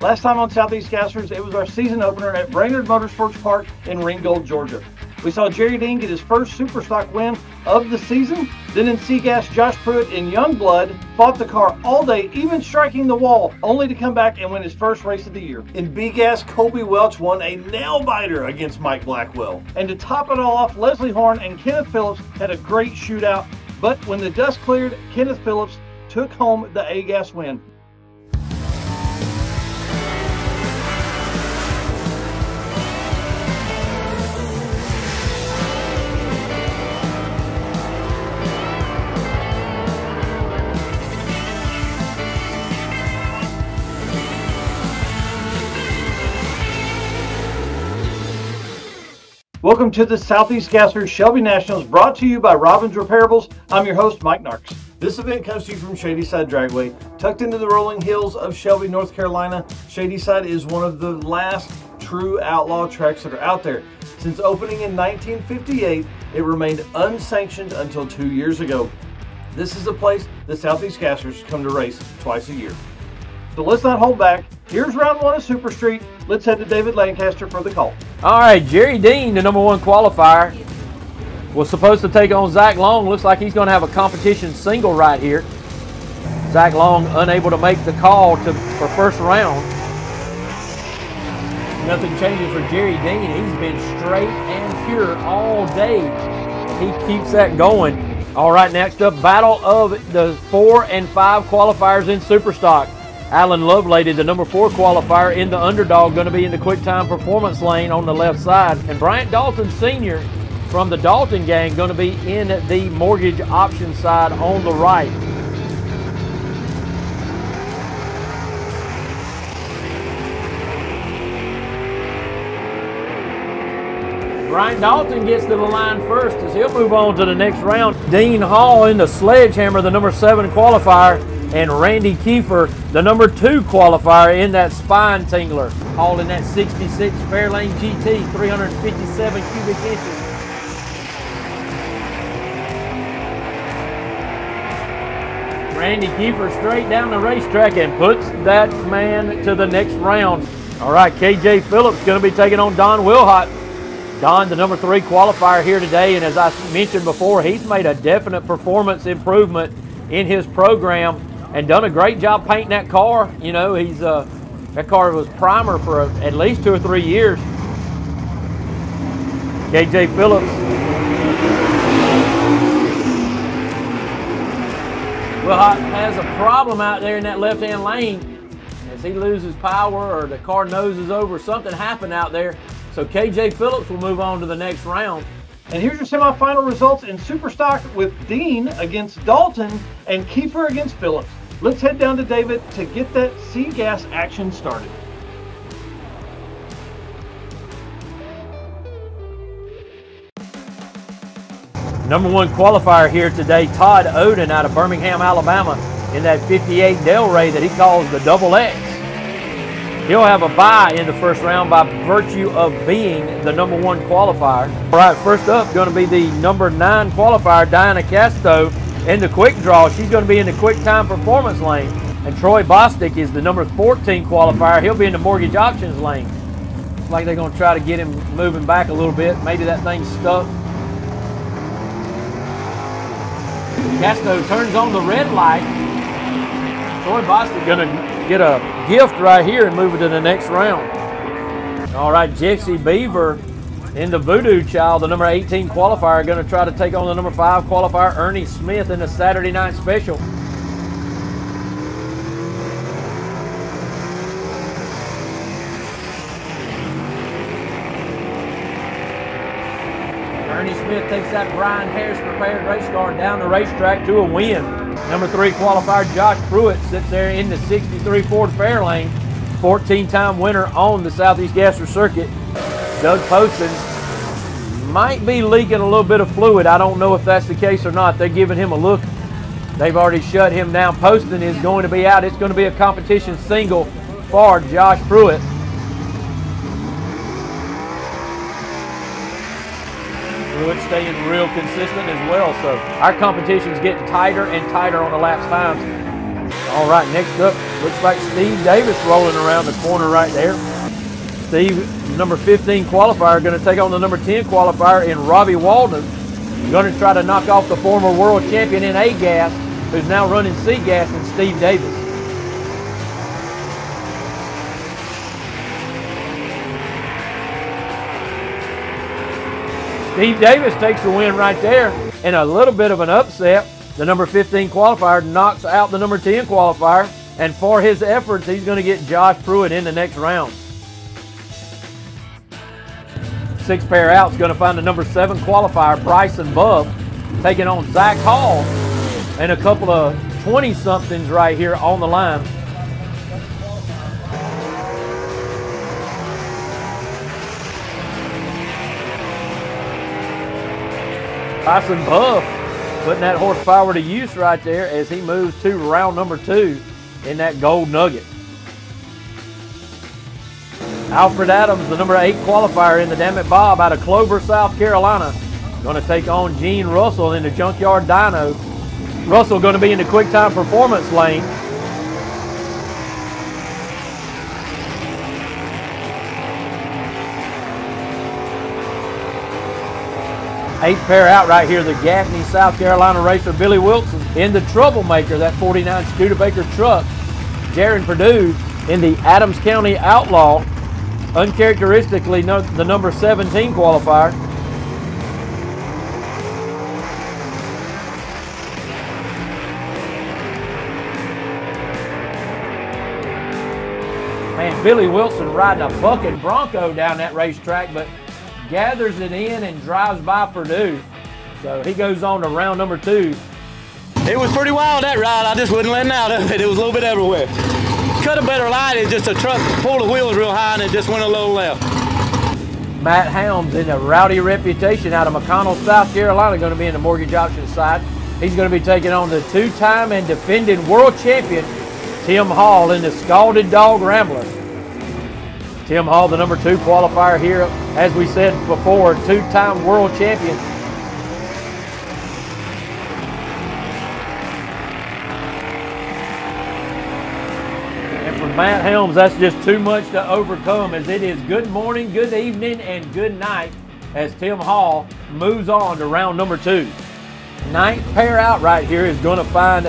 Last time on Southeast Gassers, it was our season opener at Brainerd Motorsports Park in Ringgold, Georgia. We saw Jerry Dean get his first Superstock win of the season. Then in C-Gas, Josh Pruitt in Youngblood fought the car all day, even striking the wall, only to come back and win his first race of the year. In B-Gas, Colby Welch won a nail-biter against Mike Blackwell. And to top it all off, Leslie Horn and Kenneth Phillips had a great shootout, but when the dust cleared, Kenneth Phillips took home the A-Gas win. Welcome to the Southeast Gassers Shelby Nationals, brought to you by Robbins Repairables. I'm your host, Mike Narks. This event comes to you from Shadyside Dragway. Tucked into the rolling hills of Shelby, North Carolina, Shadyside is one of the last true outlaw tracks that are out there. Since opening in 1958, it remained unsanctioned until 2 years ago. This is a place the Southeast Gassers come to race twice a year. So let's not hold back. Here's round one of Super Street. Let's head to David Lancaster for the call. All right, Jerry Dean, the #1 qualifier, was supposed to take on Zach Long. Looks like he's going to have a competition single right here. Zach Long unable to make the call for first round. Nothing changes for Jerry Dean. He's been straight and pure all day. He keeps that going. All right, next up, battle of the 4 and 5 qualifiers in Superstock. Alan Lovelady, the #4 qualifier in the underdog, going to be in the quick time performance lane on the left side. And Bryant Dalton Sr. from the Dalton gang going to be in the mortgage option side on the right. Bryant Dalton gets to the line first as he'll move on to the next round. Dean Hall in the Sledgehammer, the #7 qualifier, and Randy Kiefer, the #2 qualifier in that Spine Tingler. All in that 66 Fairlane GT, 357 cubic inches. Randy Kiefer straight down the racetrack and puts that man to the next round. All right, KJ Phillips going to be taking on Don Wilhott. Don, the #3 qualifier here today, and as I mentioned before, he's made a definite performance improvement in his program and done a great job painting that car. You know, that car was primer for at least 2 or 3 years. KJ Phillips. Wilhott has a problem out there in that left-hand lane. As he loses power or the car noses over, something happened out there. So KJ Phillips will move on to the next round. And here's your semifinal results in Superstock with Dean against Dalton and Kiefer against Phillips. Let's head down to David to get that C-Gas action started. #1 qualifier here today, Todd Oden out of Birmingham, Alabama, in that 58 Delray that he calls the Double X. He'll have a bye in the first round by virtue of being the #1 qualifier. All right, first up going to be the #9 qualifier, Diana Casto, in the quick draw. She's going to be in the quick time performance lane. And Troy Bostic is the #14 qualifier. He'll be in the mortgage options lane. Looks like they're going to try to get him moving back a little bit. Maybe that thing's stuck. Casto turns on the red light. Troy Bostic going to get a gift right here and move it to the next round. All right, Jexie Beaver in the Voodoo Child, the #18 qualifier, going to try to take on the #5 qualifier, Ernie Smith, in the Saturday Night Special. Ernie Smith takes that Brian Harris prepared race car down the racetrack to a win. #3 qualifier Josh Pruitt sits there in the 63 Ford Fairlane, 14-time winner on the Southeast Gasser circuit. Doug Poston might be leaking a little bit of fluid. I don't know if that's the case or not. They're giving him a look. They've already shut him down. Poston is going to be out. It's going to be a competition single for Josh Pruitt. Pruitt staying real consistent as well. So our competition's getting tighter and tighter on the laps times. All right, next up, looks like Steve Davis rolling around the corner right there. Steve, number 15 qualifier, going to take on the number 10 qualifier in Robbie Walden. Going to try to knock off the former world champion in A-Gas, who's now running C-Gas, and Steve Davis. Steve Davis takes the win right there, and a little bit of an upset. The number 15 qualifier knocks out the number 10 qualifier, and for his efforts, he's going to get Josh Pruitt in the next round. 6 pair out is going to find the number 7 qualifier, Bryson Bubb, taking on Zach Hall, and a couple of 20-somethings right here on the line. Bryson Bubb putting that horsepower to use right there as he moves to round number 2 in that gold nugget. Alfred Adams, the number 8 qualifier in the Dammit Bob out of Clover, South Carolina, going to take on Gene Russell in the Junkyard Dyno. Russell going to be in the QuickTime Performance lane. Eighth pair out right here, the Gaffney, South Carolina racer Billy Wilson in the Troublemaker, that 49 Studebaker truck. Jaron Purdue in the Adams County Outlaw, uncharacteristically the number 17 qualifier. Man, Billy Wilson riding a bucket Bronco down that racetrack, but gathers it in and drives by Purdue. So he goes on to round number 2. It was pretty wild, that ride. I just wasn't letting out of it. It was a little bit everywhere. Could have better light. It's just a truck pulled the wheels real high and it just went a little left. Matt Helms in a rowdy reputation out of McConnell, South Carolina, going to be in the mortgage option side. He's going to be taking on the 2-time and defending world champion Tim Hall in the Scalded Dog Rambler. Tim Hall, the number 2 qualifier here, as we said before, 2-time world champion. And for Matt Helms, that's just too much to overcome, as it is good morning, good evening, and good night as Tim Hall moves on to round number 2. 9th pair out right here is going to find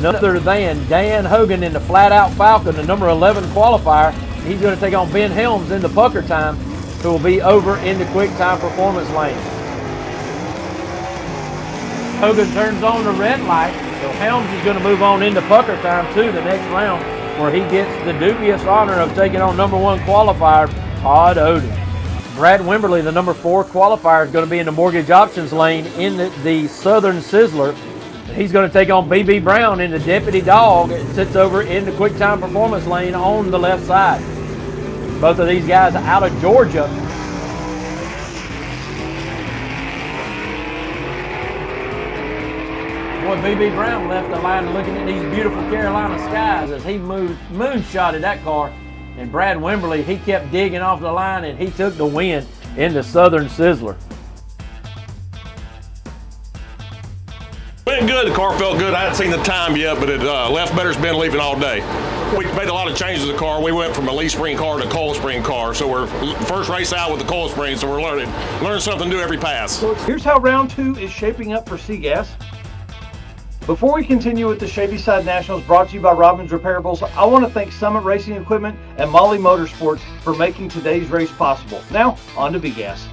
none other than Dan Hogan in the Flat Out Falcon, the number 11 qualifier. He's going to take on Ben Helms in the Pucker Time, who will be over in the QuickTime Performance lane. Hogan turns on the red light, so Helms is going to move on into Pucker Time to the next round, where he gets the dubious honor of taking on number 1 qualifier, Todd Oden. Brad Wimberly, the number 4 qualifier, is going to be in the mortgage options lane in the Southern Sizzler. He's going to take on B.B. Brown in the Deputy Dog. It sits over in the QuickTime Performance lane on the left side. Both of these guys out of Georgia. Boy, B.B. Brown left the line looking at these beautiful Carolina skies as he moonshotted that car. And Brad Wimberly, he kept digging off the line and he took the win in the Southern Sizzler. Went good, the car felt good. I hadn't seen the time yet, but it left better. It's been leaving all day. We made a lot of changes to the car. We went from a leaf spring car to a coil spring car. So we're first race out with the coil spring, so we're learning something new every pass. Here's how round 2 is shaping up for C-Gas. Before we continue with the Shadyside Nationals brought to you by Robbins Repairables, I want to thank Summit Racing Equipment and Molly Motorsports for making today's race possible. Now, on to B-Gas.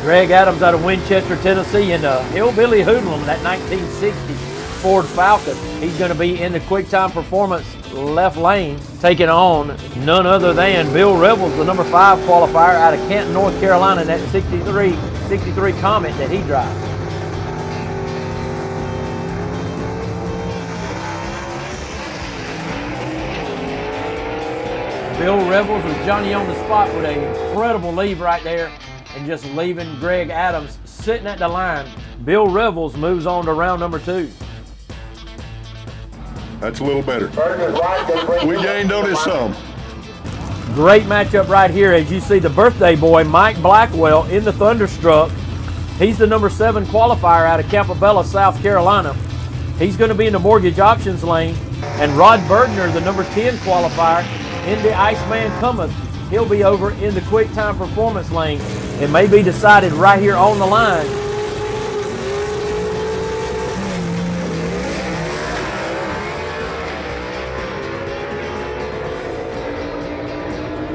Greg Adams out of Winchester, Tennessee in the Hillbilly Hoodlum, that 1960 Ford Falcon. He's going to be in the QuickTime Performance left lane, taking on none other than Bill Rebels, the number 5 qualifier out of Canton, North Carolina, in that 63 Comet that he drives. Bill Rebels with Johnny on the spot with an incredible leave right there, and just leaving Greg Adams sitting at the line. Bill Rebels moves on to round number 2. That's a little better. We gained on it some. Great matchup right here as you see the birthday boy, Mike Blackwell, in the Thunderstruck. He's the number 7 qualifier out of Campobello, South Carolina. He's going to be in the mortgage options lane. And Rod Bergner, the number 10 qualifier in the Iceman Cometh, he'll be over in the quick time performance lane. It may be decided right here on the line.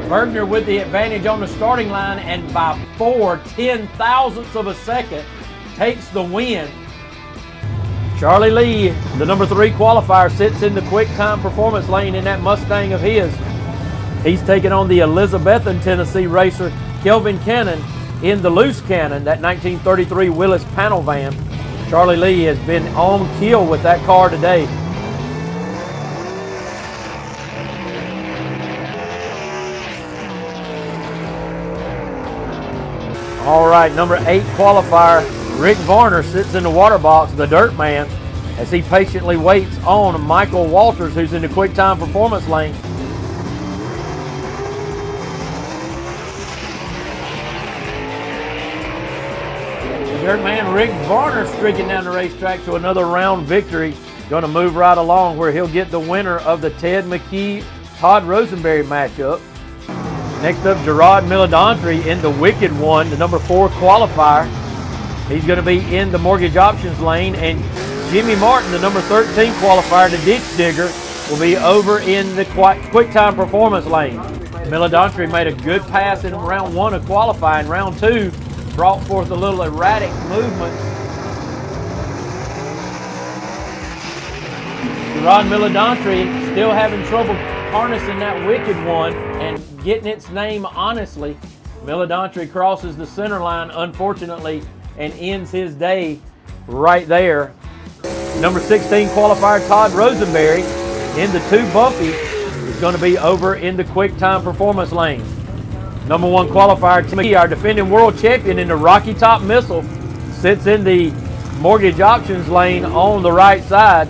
Bergner with the advantage on the starting line, and by 4/10,000ths of a second takes the win. Charlie Lee, the number 3 qualifier, sits in the quick time performance lane in that Mustang of his. He's taking on the Elizabethan, Tennessee racer Kelvin Cannon in the Loose Cannon, that 1933 Willis panel van. Charlie Lee has been on kill with that car today. All right, number 8 qualifier, Rick Varner, sits in the water box, the Dirt Man, as he patiently waits on Michael Walters, who's in the quick time performance lane. The Dirt Man, Rick Varner, streaking down the racetrack to another round victory. Going to move right along where he'll get the winner of the Ted McKee-Todd Rosenberry matchup. Next up, Gerard Milladantri in the Wicked One, the number 4 qualifier. He's going to be in the mortgage options lane, and Jimmy Martin, the number 13 qualifier, the ditch digger, will be over in the quick time performance lane. Milladantri made a good pass in round 1 of qualifying. Round 2 brought forth a little erratic movement. Gerard Milladantri still having trouble harnessing that Wicked One and getting its name honestly. Milladantri crosses the center line, unfortunately, and ends his day right there. Number 16 qualifier Todd Rosenberry in the 2 Bumpy is going to be over in the quick time performance lane. Number 1 qualifier Tim McKee, our defending world champion in the Rocky Top Missile, sits in the mortgage options lane on the right side.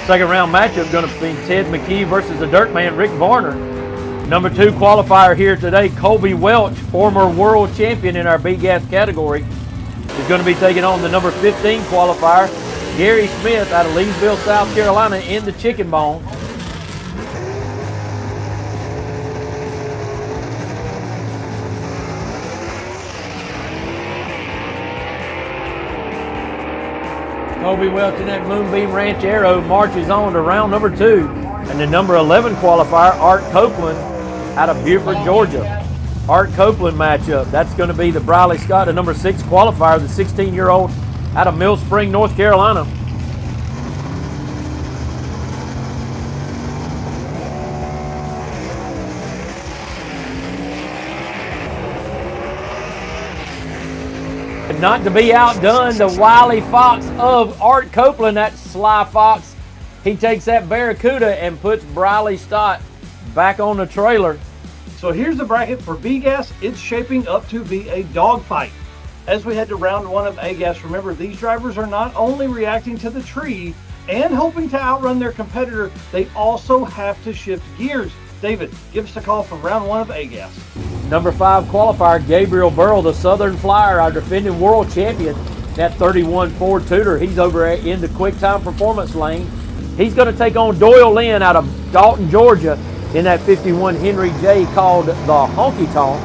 Second round matchup going to be Ted McKee versus the Dirt Man, Rick Varner. Number 2 qualifier here today, Colby Welch, former world champion in our B-Gas category, is going to be taking on the number 15 qualifier, Gary Smith, out of Leesville, South Carolina, in the Chicken Bone. Colby Welch in that Moonbeam Ranchero marches on to round number 2. And the number 11 qualifier, Art Copeland, out of Beaufort, Georgia. Art Copeland matchup. That's going to be the Briley Scott, the number 6 qualifier, the 16-year-old out of Mill Spring, North Carolina. Not to be outdone, the wily fox of Art Copeland, that sly fox. He takes that Barracuda and puts Briley Stott back on the trailer. So here's the bracket for B-Gas. It's shaping up to be a dogfight. As we head to round 1 of A-Gas, remember these drivers are not only reacting to the tree and hoping to outrun their competitor, they also have to shift gears. David, give us a call for round 1 of A-Gas. Number 5 qualifier, Gabriel Burrow, the Southern Flyer, our defending world champion, that 31 Ford Tudor. He's over in the quick time performance lane. He's going to take on Doyle Lynn out of Dalton, Georgia, in that 51 Henry J called the Honky Tonk.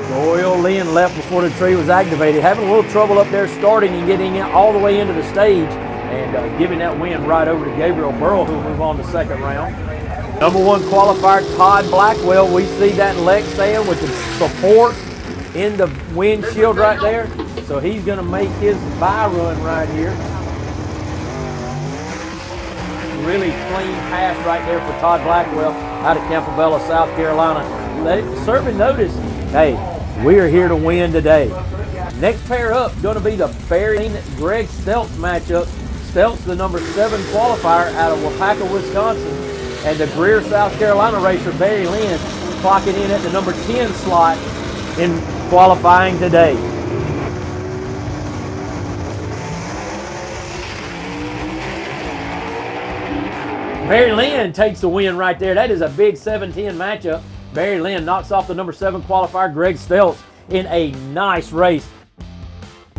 Doyle Lynn left before the tree was activated, having a little trouble up there starting and getting all the way into the stage, and giving that win right over to Gabriel Burrow, who will move on to second round. Number 1 qualifier, Todd Blackwell. We see that Lexan with the support in the windshield right there. So he's going to make his bye run right here. Really clean pass right there for Todd Blackwell out of Campobello, South Carolina. Serving notice, hey, we're here to win today. Next pair up, going to be the Barry Greg Stelz matchup. Stelz, the number 7 qualifier out of Wapaka, Wisconsin. And the Greer, South Carolina racer, Barry Lynn, clocking in at the number 10 slot in qualifying today. Barry Lynn takes the win right there. That is a big 7-10 matchup. Barry Lynn knocks off the number 7 qualifier, Greg Stelz, in a nice race.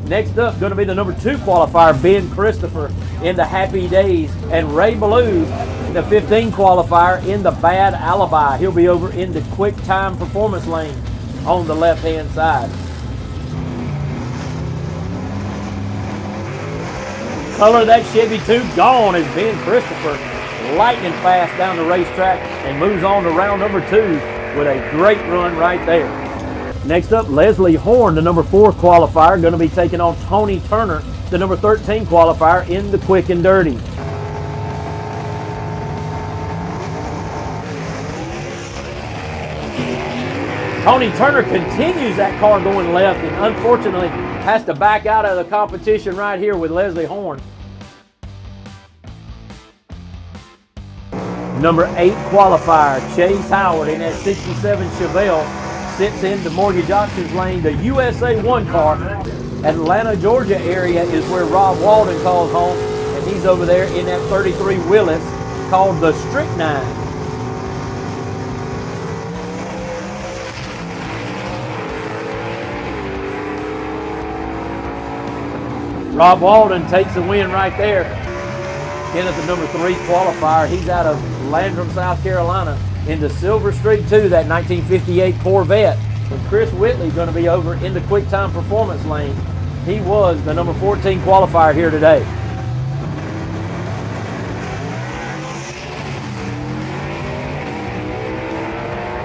Next up, going to be the number 2 qualifier, Ben Christopher in the Happy Days, and Ray Ballou, the 15 qualifier, in the Bad Alibi. He'll be over in the Quick Time Performance lane on the left-hand side. Color of that Chevy 2 gone as Ben Christopher lightning fast down the racetrack and moves on to round number 2 with a great run right there. Next up, Leslie Horn, the number 4 qualifier, going to be taking on Tony Turner, the number 13 qualifier, in the Quick and Dirty. Tony Turner continues that car going left and unfortunately has to back out of the competition right here with Leslie Horn. Number 8 qualifier, Chase Howard in that 67 Chevelle, sits in the Mortgage Options lane, the USA 1 car. Atlanta, Georgia area is where Rob Walden calls home, and he's over there in that 33 Willis called the Strychnine. Rob Walden takes the win right there. Kenneth, the number 3 qualifier, he's out of Landrum, South Carolina, in the Silver Streak 2, that 1958 Corvette. And Chris Whitley going to be over in the Quick Time Performance lane. He was the number 14 qualifier here today.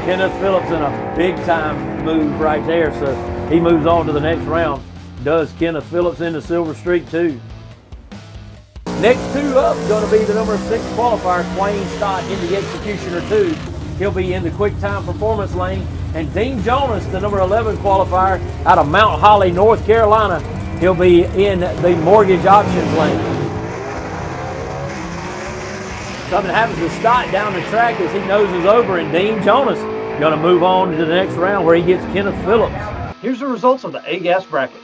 Kenneth Phillips in a big time move right there, so he moves on to the next round. Does Kenneth Phillips in the Silver Streak 2. Next 2 up is going to be the number 6 qualifier, Quayne Stott in the Executioner 2. He'll be in the Quick Time Performance lane. And Dean Jonas, the number 11 qualifier out of Mount Holly, North Carolina, he'll be in the Mortgage Options lane. Something happens to Stott down the track as he noses over, and Dean Jonas going to move on to the next round where he gets Kenneth Phillips. Here's the results of the A-Gas bracket.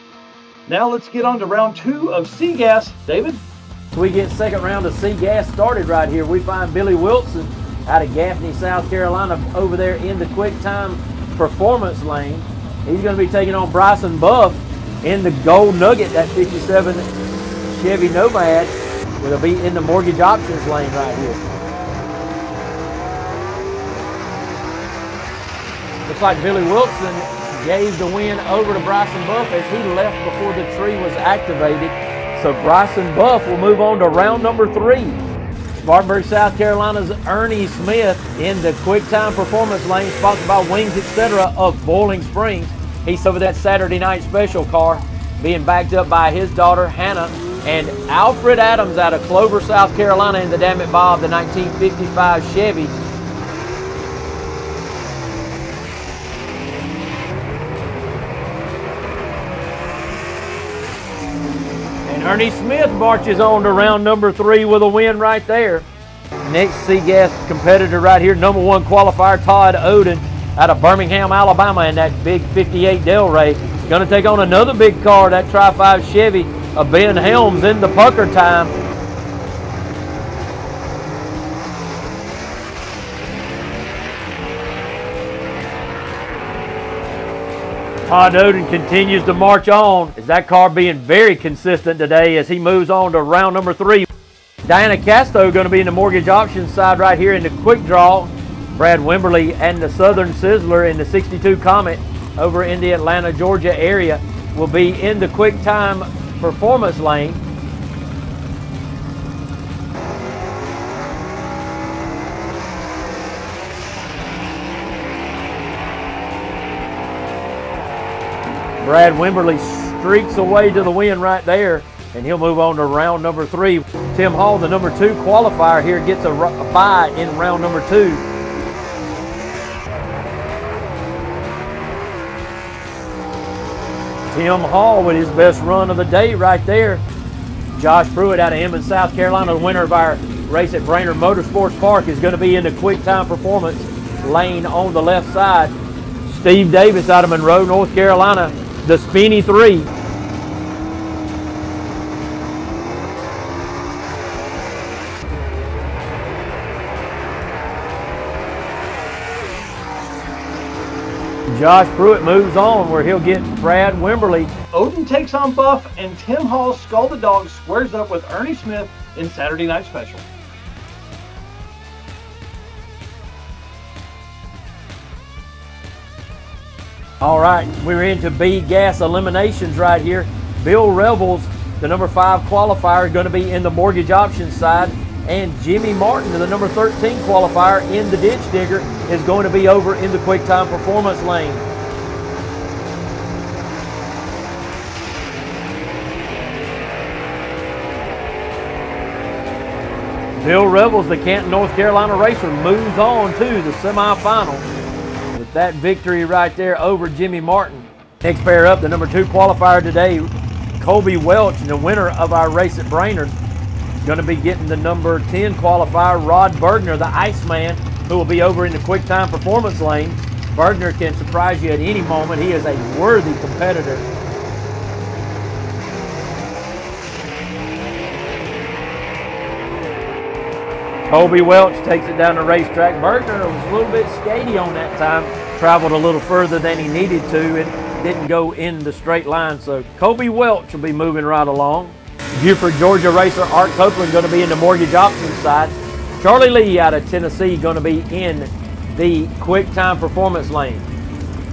Now let's get on to round 2 of C-Gas. David? We get second round of C-Gas started right here. We find Billy Wilson out of Gaffney, South Carolina, over there in the Quick Time Performance lane. He's going to be taking on Bryson Buff in the Gold Nugget, that 57 Chevy Nomad. It'll be in the Mortgage Options lane right here. Looks like Billy Wilson gave the win over to Bryson Buff as he left before the tree was activated. So Bryson Buff will move on to round number 3. Spartanburg, South Carolina's Ernie Smith in the Quick Time Performance lane, sponsored by Wings Etc. of Boiling Springs. He's over that Saturday night special car, being backed up by his daughter Hannah and Alfred Adams out of Clover, South Carolina in the Dammit Bob, the 1955 Chevy. Ernie Smith marches on to round number 3 with a win right there. Next C-Gas competitor right here, number 1 qualifier, Todd Oden out of Birmingham, Alabama in that big 58 Delray. Going to take on another big car, that Tri-5 Chevy of Ben Helms in the pucker time. Todd Oden continues to march on as that car being very consistent today as he moves on to round number 3. Diana Casto going to be in the Mortgage Options side right here in the quick draw. Brad Wimberly and the Southern Sizzler in the 62 Comet over in the Atlanta, Georgia area will be in the Quick Time Performance lane. Brad Wimberly streaks away to the win right there, and he'll move on to round number 3. Tim Hall, the number 2 qualifier here, gets a bye in round number 2. Tim Hall with his best run of the day right there. Josh Pruitt out of Emmons, South Carolina, the winner of our race at Brainerd Motorsports Park, is going to be in the Quick Time Performance lane on the left side. Steve Davis out of Monroe, North Carolina, the Spinny 3. Josh Pruitt moves on where he'll get Brad Wimberly. Odin takes on Buff, and Tim Hall's Scalded Dog squares up with Ernie Smith in Saturday Night Special. All right, we're into B-Gas eliminations right here. Bill Revels, the number 5 qualifier, is going to be in the mortgage options side, and Jimmy Martin, the number 13 qualifier in the ditch digger, is going to be over in the quick time performance lane. Bill Revels, the Canton, North Carolina racer, moves on to the semifinals with that victory right there over Jimmy Martin. Next pair up, the number 2 qualifier today, Colby Welch, the winner of our race at Brainerd, going to be getting the number 10 qualifier, Rod Bergner, the Iceman, who will be over in the quick time performance lane. Bergner can surprise you at any moment. He is a worthy competitor. Colby Welch takes it down the racetrack. Bergner was a little bit skaty on that time, traveled a little further than he needed to and didn't go in the straight line. So Colby Welch will be moving right along. Buford, Georgia racer Art Copeland going to be in the mortgage options side. Charlie Lee out of Tennessee going to be in the quick time performance lane.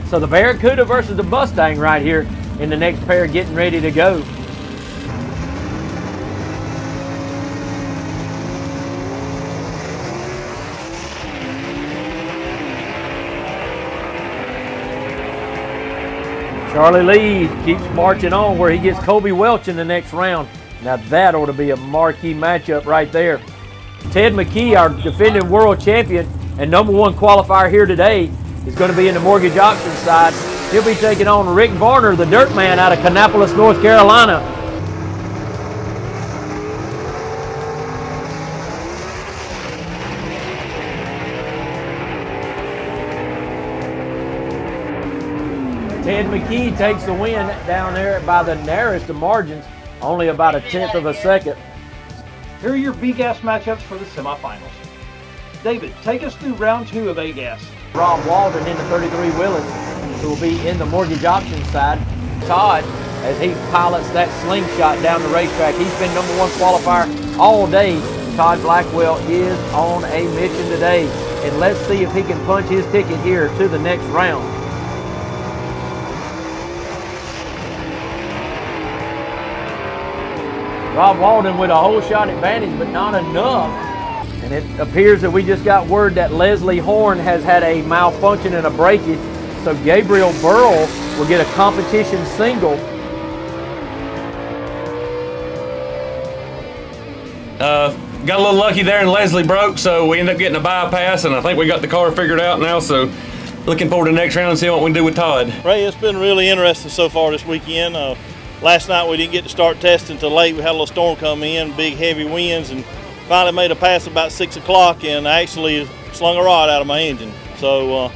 So the Barracuda versus the Mustang right here in the next pair getting ready to go. Charlie Lee keeps marching on where he gets Colby Welch in the next round. Now that ought to be a marquee matchup right there. Ted McKee, our defending world champion and number 1 qualifier here today, is going to be in the mortgage options side. He'll be taking on Rick Varner, the dirt man out of Kannapolis, North Carolina. Ted McKee takes the win down there by the narrowest of margins, only about a 1/10 of a second. Here are your B-Gas matchups for the semifinals. David, take us through round 2 of A-Gas. Rob Walden in the 33 Willys, who will be in the mortgage options side. Todd, as he pilots that slingshot down the racetrack, he's been number 1 qualifier all day. Todd Blackwell is on a mission today, and let's see if he can punch his ticket here to the next round. Rob Walden with a whole shot advantage, but not enough. And it appears that we just got word that Leslie Horn has had a malfunction and a breakage. So Gabriel Burrell will get a competition single. Got a little lucky there and Leslie broke, so we ended up getting a bypass, and I think we got the car figured out now, so looking forward to the next round and see what we can do with Todd. Ray, it's been really interesting so far this weekend. Last night we didn't get to start testing until late. We had a little storm come in, big heavy winds, and finally made a pass about 6 o'clock and actually slung a rod out of my engine. So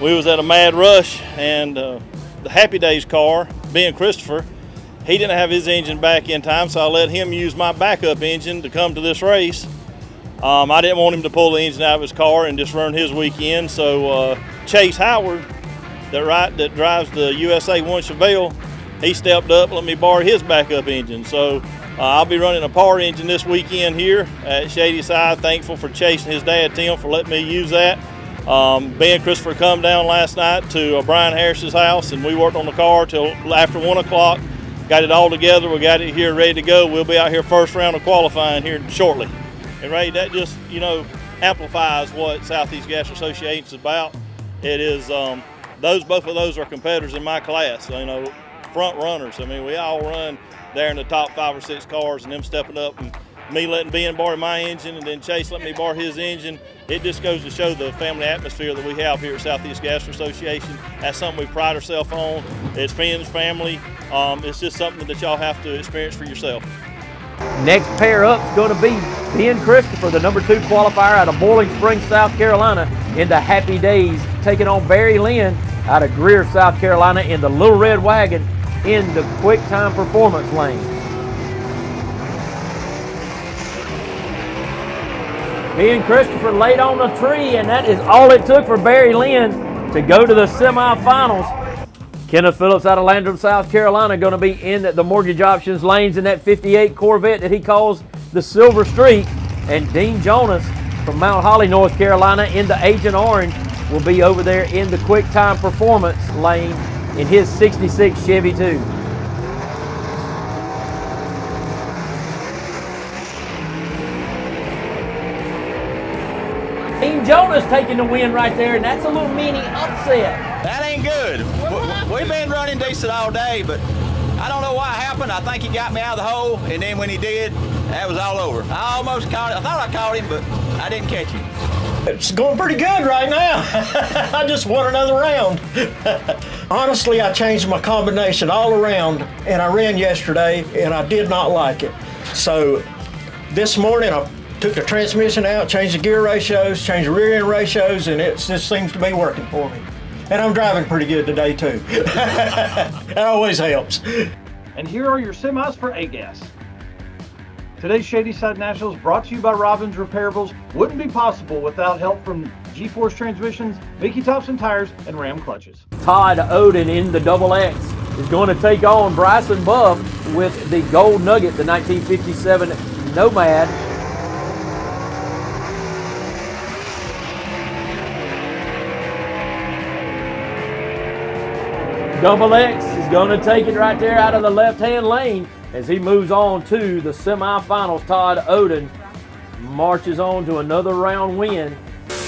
we was at a mad rush, and the Happy Days car, Ben Christopher, he didn't have his engine back in time, so I let him use my backup engine to come to this race. I didn't want him to pull the engine out of his car and just run his weekend, so Chase Howard, that drives the USA 1 Chevelle, he stepped up, let me borrow his backup engine. So I'll be running a power engine this weekend here at Shadyside. Thankful for Chase and his dad, Tim, for letting me use that. Ben Christopher come down last night to Brian Harris's house, and we worked on the car till after 1 o'clock. Got it all together. We got it here ready to go. We'll be out here first round of qualifying here shortly. And Ray, that just, amplifies what Southeast Gas Association is about. It is, both of those are competitors in my class. Front runners. I mean, we all run there in the top 5 or 6 cars, and them stepping up and me letting Ben borrow my engine and then Chase letting me borrow his engine. It just goes to show the family atmosphere that we have here at Southeast Gas Association. That's something we pride ourselves on. It's friends, family. It's just something that y'all have to experience for yourself. Next pair up is going to be Ben Christopher, the number 2 qualifier out of Boiling Springs, South Carolina, in the Happy Days, taking on Barry Lynn out of Greer, South Carolina, in the Little Red Wagon in the quick time performance lane. Ben Christopher laid on a tree, and that is all it took for Barry Lynn to go to the semifinals. Kenneth Phillips out of Landrum, South Carolina, going to be in the Mortgage Options lanes in that 58 Corvette that he calls the Silver Streak. And Dean Jonas from Mount Holly, North Carolina, in the Agent Orange will be over there in the Quick Time Performance lane in his 66 Chevy 2. Dean Jonas taking the win right there, and that's a little mini upset. That ain't good. We've been running decent all day, but I don't know what happened. I think he got me out of the hole, and then when he did, that was all over. I almost caught him. I thought I caught him, but I didn't catch him. It's going pretty good right now. I just won another round. Honestly, I changed my combination all around, and I ran yesterday, and I did not like it. So this morning, I took the transmission out, changed the gear ratios, changed the rear end ratios, and it just seems to be working for me. And I'm driving pretty good today too. That always helps. And here are your semis for A-Gas. Today's Shadyside Nationals, brought to you by Robbins Repairables, wouldn't be possible without help from G-Force Transmissions, Mickey Thompson Tires, and Ram Clutches. Todd Oden in the Double X is going to take on Bryson Buff with the Gold Nugget, the 1957 Nomad. Double X is going to take it right there out of the left-hand lane as he moves on to the semifinals. Todd Oden marches on to another round win.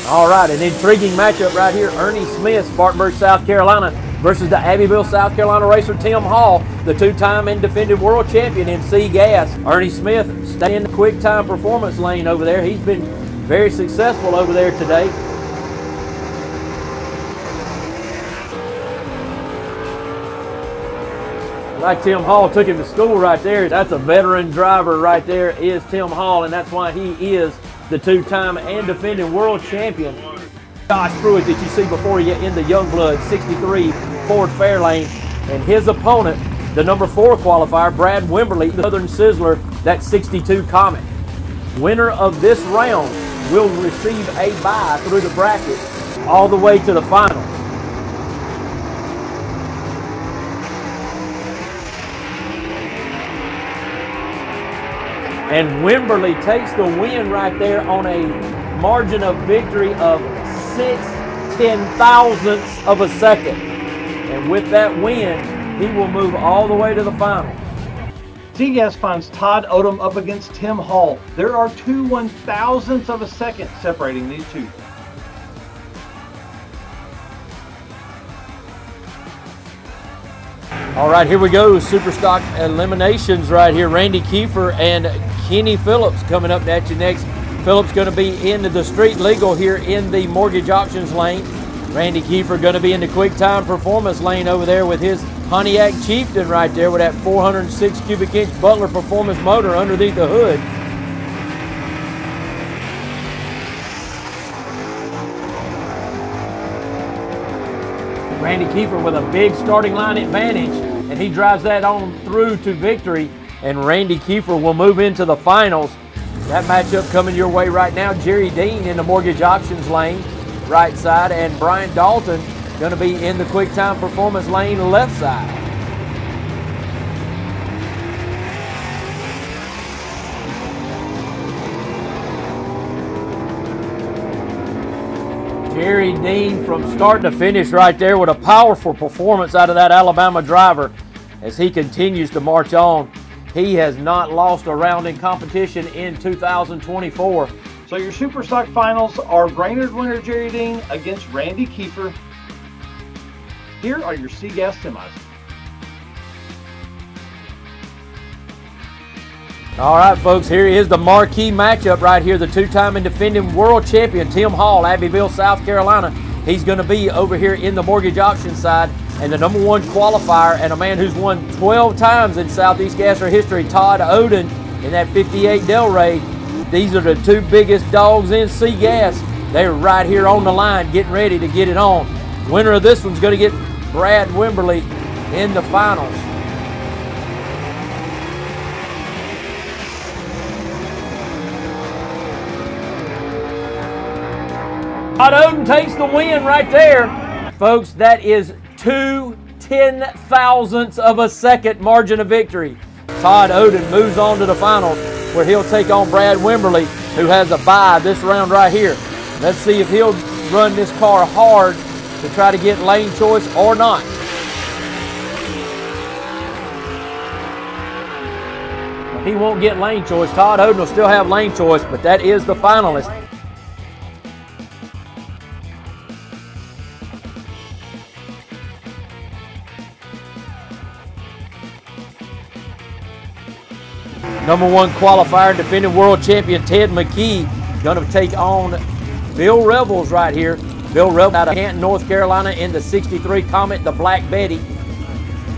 All right, an intriguing matchup right here. Ernie Smith, Spartanburg, South Carolina, versus the Abbeville, South Carolina racer Tim Hall, the two-time and defended world champion in C-Gas. Ernie Smith staying in the Quick Time Performance lane over there. He's been very successful over there today. Like Tim Hall took him to school right there. That's a veteran driver right there is Tim Hall, and that's why he is the two-time and defending world champion. Josh Pruitt that you see before you in the Youngblood 63 Ford Fairlane, and his opponent, the number 4 qualifier, Brad Wimberly, the Southern Sizzler, that 62 Comet. Winner of this round will receive a bye through the bracket all the way to the finals. And Wimberly takes the win right there on a margin of victory of 6/10,000ths of a second. And with that win, he will move all the way to the finals. C-Gas finds Todd Odom up against Tim Hall. There are 2 1,000ths of a second separating these two. All right, here we go. Superstock eliminations right here. Randy Kiefer and Kenny Phillips coming up at you next. Phillips going to be into the street legal here in the Mortgage Options lane. Randy Kiefer going to be in the Quick Time Performance lane over there with his Pontiac Chieftain right there with that 406 cubic inch Butler Performance motor underneath the hood. Randy Kiefer with a big starting line advantage, and he drives that on through to victory, and Randy Kiefer will move into the finals. That matchup coming your way right now. Jerry Dean in the Mortgage Options lane, right side, and Brian Dalton going to be in the Quick Time Performance lane, left side. Jerry Dean from start to finish right there with a powerful performance out of that Alabama driver as he continues to march on. He has not lost a round in competition in 2024. So your Superstock finals are Brainerd winner Jerry Dean against Randy Kiefer. Here are your C-Gas semis. All right, folks, here is the marquee matchup right here. The two-time and defending world champion, Tim Hall, Abbeville, South Carolina. He's going to be over here in the Mortgage Options side. And the number 1 qualifier and a man who's won 12 times in Southeast Gasser history, Todd Oden, in that 58 Delray. These are the 2 biggest dogs in C-Gas. They're right here on the line getting ready to get it on. Winner of this one's going to get Brad Wimberly in the finals. Todd Oden takes the win right there. folks, that is 2 10,000ths of a second margin of victory. Todd Oden moves on to the finals, where he'll take on Brad Wimberly, who has a bye this round right here. Let's see if he'll run this car hard to try to get lane choice or not. He won't get lane choice. Todd Oden will still have lane choice, but that is the finalist. Number 1 qualifier, defending world champion Ted McKee, going to take on Bill Revels right here. Bill Revels out of Canton, North Carolina in the 63 Comet, the Black Betty.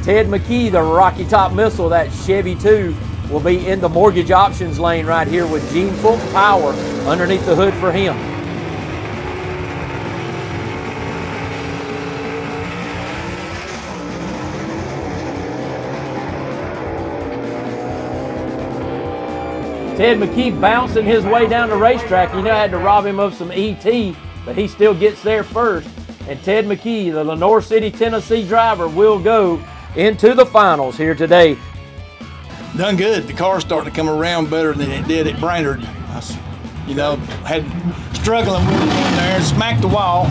Ted McKee, the Rocky Top Missile, that Chevy 2, will be in the mortgage options lane right here with Gene Fulton Power underneath the hood for him. Ted McKee bouncing his way down the racetrack. You know, I had to rob him of some ET, but he still gets there first. And Ted McKee, the Lenore City, Tennessee driver, will go into the finals here today. Done good. The car's starting to come around better than it did at Brainerd. Had struggling with it in there, smacked the wall.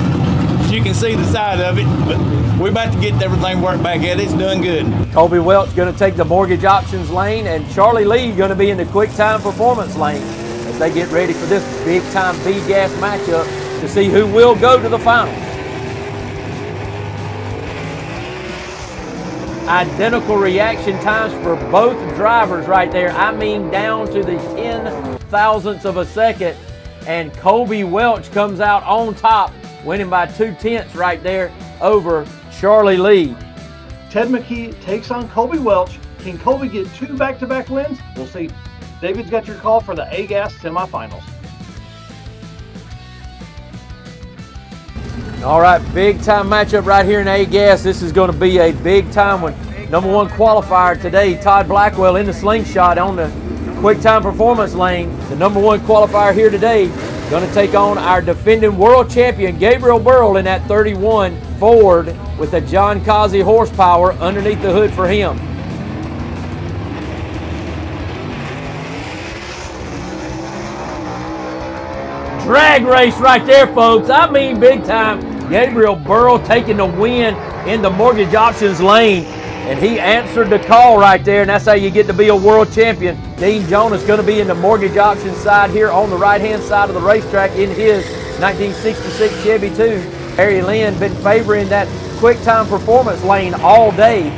You can see the side of it, but we're about to get everything worked back at it. It's doing good. Colby Welch going to take the mortgage options lane, and Charlie Lee going to be in the quick time performance lane as they get ready for this big time B-gas matchup to see who will go to the finals. Identical reaction times for both drivers right there. I mean, down to the 10,000ths of a second, and Colby Welch comes out on top, winning by 2/10 right there over Charlie Lee. Ted McKee takes on Colby Welch. Can Colby get 2 back-to-back wins? We'll see. David's got your call for the A-Gas semifinals. All right, big time matchup right here in A-Gas. This is going to be a big time one. Number 1 qualifier today, Todd Blackwell in the slingshot on the quick time performance lane. The number 1 qualifier here today, going to take on our defending world champion Gabriel Burrell in that 31 Ford with the John Kazi horsepower underneath the hood for him. Drag race right there, folks. I mean, big time. Gabriel Burrell taking the win in the mortgage options lane, and he answered the call right there, and that's how you get to be a world champion. Dean Jonas going to be in the mortgage options side here on the right-hand side of the racetrack in his 1966 Chevy 2. Barry Lynn been favoring that quick time performance lane all day.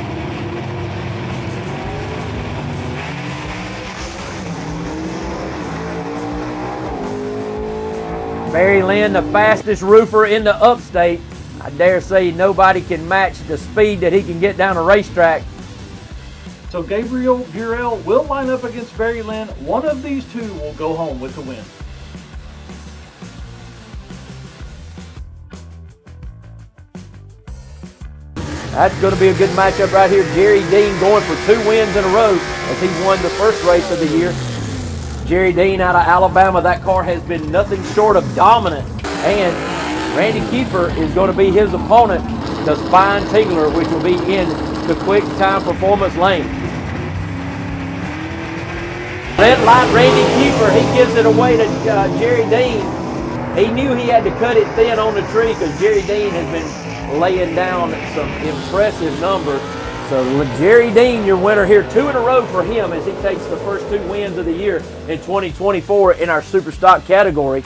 Barry Lynn, the fastest roofer in the upstate. I dare say nobody can match the speed that he can get down a racetrack. So Gabriel Burrell will line up against Barry Lynn. One of these two will go home with the win. That's going to be a good matchup right here. Jerry Dean going for 2 wins in a row as he won the first race of the year. Jerry Dean out of Alabama. That car has been nothing short of dominant. And Randy Kiefer is going to be his opponent, the Spine Tingler, which will be in the quick time performance lane. Red light Randy Kiefer, he gives it away to Jerry Dean. He knew he had to cut it thin on the tree because Jerry Dean has been laying down some impressive numbers. So Jerry Dean, your winner here, 2 in a row for him as he takes the first 2 wins of the year in 2024 in our super stock category.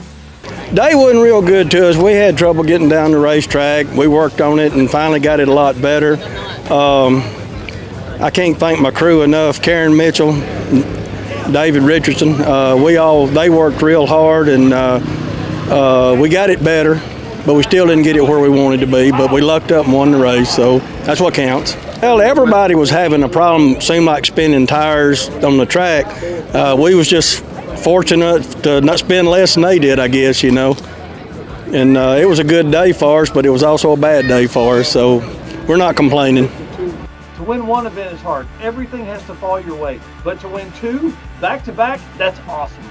Day wasn't real good to us. We had trouble getting down the racetrack. We worked on it and finally got it a lot better. I can't thank my crew enough. Karen Mitchell, David Richardson, they worked real hard, and we got it better, but we still didn't get it where we wanted to be, but we lucked up and won the race, so that's what counts. Well, everybody was having a problem, seemed like spinning tires on the track. We was just fortunate to not spend less than they did, I guess, you know. And it was a good day for us, but it was also a bad day for us, so we're not complaining. To win one event is hard. Everything has to fall your way. But to win 2 back-to-back, that's awesome.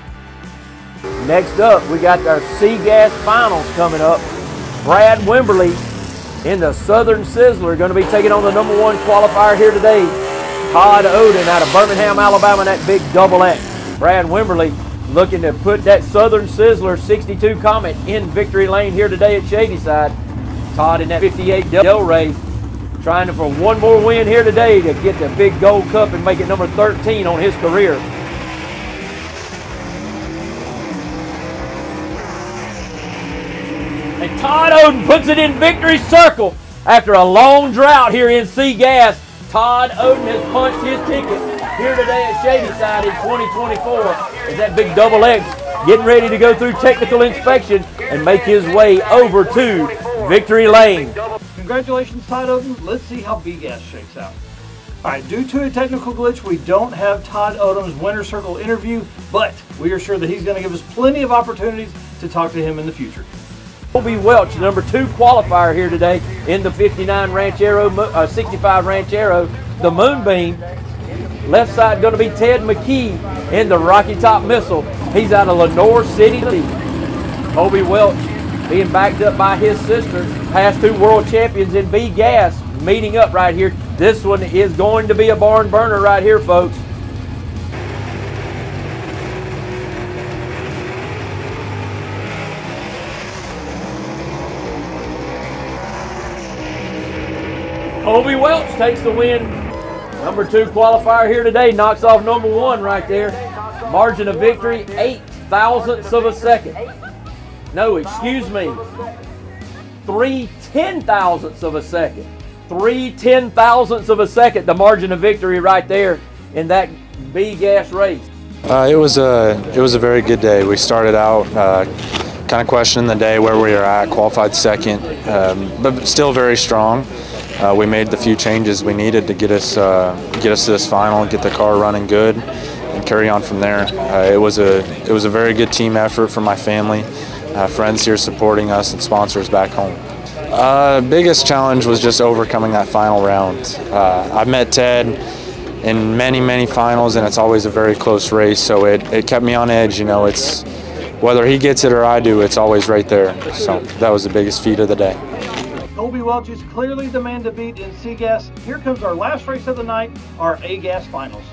Next up, we got our C-Gas finals coming up. Brad Wimberly in the Southern Sizzler. Going to be taking on the #1 qualifier here today, Todd Oden out of Birmingham, Alabama, in that big double X. Brad Wimberly looking to put that Southern Sizzler 62 Comet in victory lane here today at Shadyside. Todd in that 58 Delray trying for one more win here today to get the big gold cup and make it number 13 on his career. And Todd Oden puts it in victory circle after a long drought here in C-Gas. Todd Oden has punched his ticket here today at Shadyside in 2024 as that big double X getting ready to go through technical inspection and make his way over to victory lane. Congratulations, Todd Oden. Let's see how B-Gas shakes out. All right, due to a technical glitch, we don't have Todd Oden's winner circle interview, but we are sure that he's going to give us plenty of opportunities to talk to him in the future. Colby Welch, #2 qualifier here today in the 59 Ranchero, 65 Ranchero, the Moonbeam. Left side going to be Ted McKee in the Rocky Top Missile. He's out of Lenoir City. Colby Welch being backed up by his sister, past 2 world champions in B-Gas, meeting up right here. This one is going to be a barn burner right here, folks. Colby Welch takes the win. #2 qualifier here today, knocks off #1 right there. Margin of victory, 8 thousandths of a second. No, excuse me. 3 10,000ths of a second. 3 10,000ths of a second, the margin of victory right there in that B-Gas race. It was a very good day. We started out kind of questioning the day where we were at, qualified second, but still very strong. We made the few changes we needed to get us to this final, get the car running good, and carry on from there. It was a very good team effort from my family, friends here supporting us, and sponsors back home. Biggest challenge was just overcoming that final round. I've met Ted in many finals, and it's always a very close race, so it kept me on edge. You know, it's whether he gets it or I do, it's always right there. So that was the biggest feat of the day. Colby Welch is clearly the man to beat in C-Gas. Here comes our last race of the night, our A-Gas finals.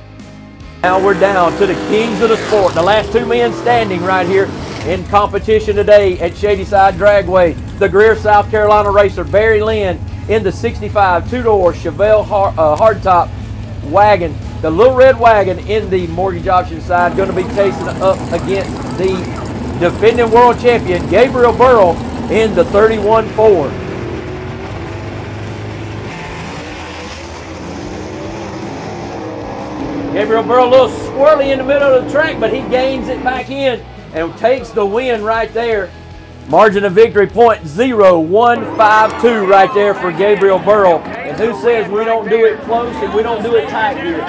Now we're down to the kings of the sport, the last 2 men standing right here in competition today at Shadyside Dragway. The Greer, South Carolina racer Barry Lynn in the 65 two-door Chevelle hardtop wagon. The little red wagon in the mortgage option side going to be facing up against the defending world champion Gabriel Burrow in the 31 Ford. Gabriel Burrow a little squirrely in the middle of the track, but he gains it back in and takes the win right there. Margin of victory, .0152 right there for Gabriel Burrow. And who says we don't do it close and we don't do it tight here?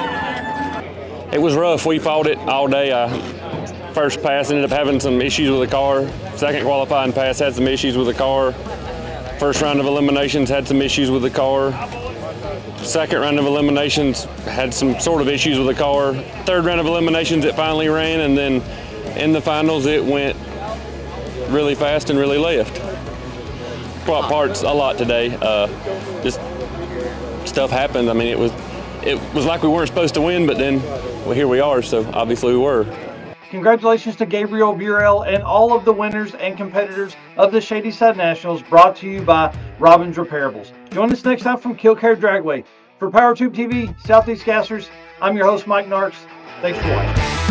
It was rough. We fought it all day. First pass ended up having some issues with the car. Second qualifying pass had some issues with the car. First round of eliminations had some issues with the car. Second round of eliminations had some sort of issues with the car. Third round of eliminations it finally ran, and then in the finals it went really fast and really left. Brought parts a lot today. Just stuff happened. I mean, it was like we weren't supposed to win, but then well, here we are, so obviously we were. Congratulations to Gabriel Burrell and all of the winners and competitors of the Shadyside Nationals, brought to you by Robbins Repairables. Join us next time from Killcare Dragway. For PowerTube TV, Southeast Gassers, I'm your host, Mike Narks. Thanks for watching.